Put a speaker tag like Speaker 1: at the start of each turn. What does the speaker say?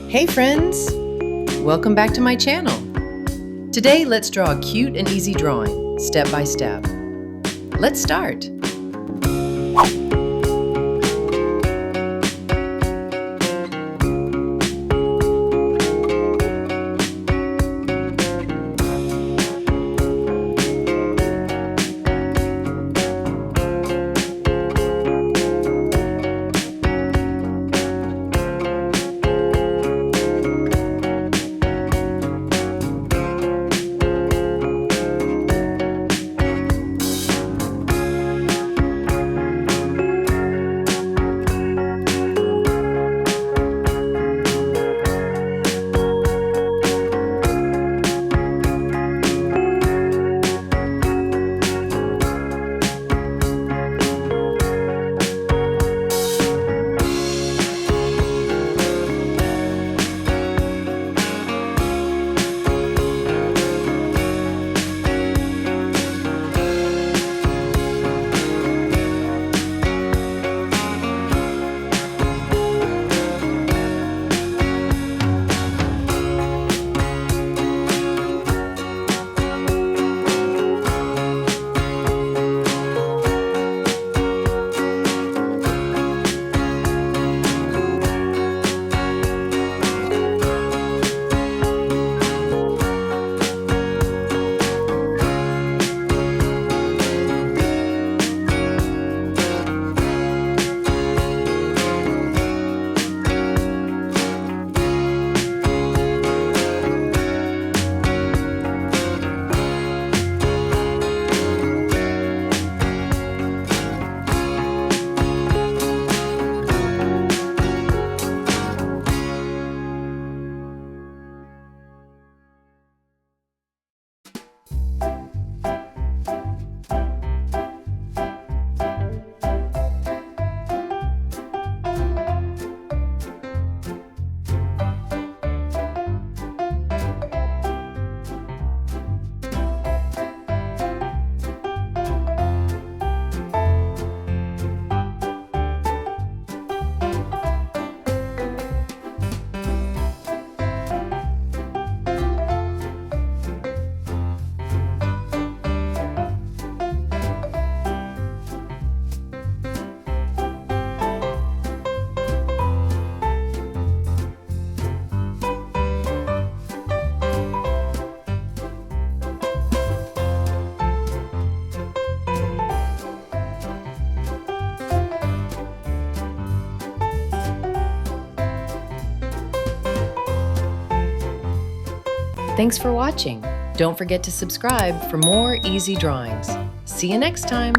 Speaker 1: Hey friends! Welcome back to my channel. Today let's draw a cute and easy drawing, step by step. Let's start. Thanks for watching. Don't forget to subscribe for more easy drawings. See you next time.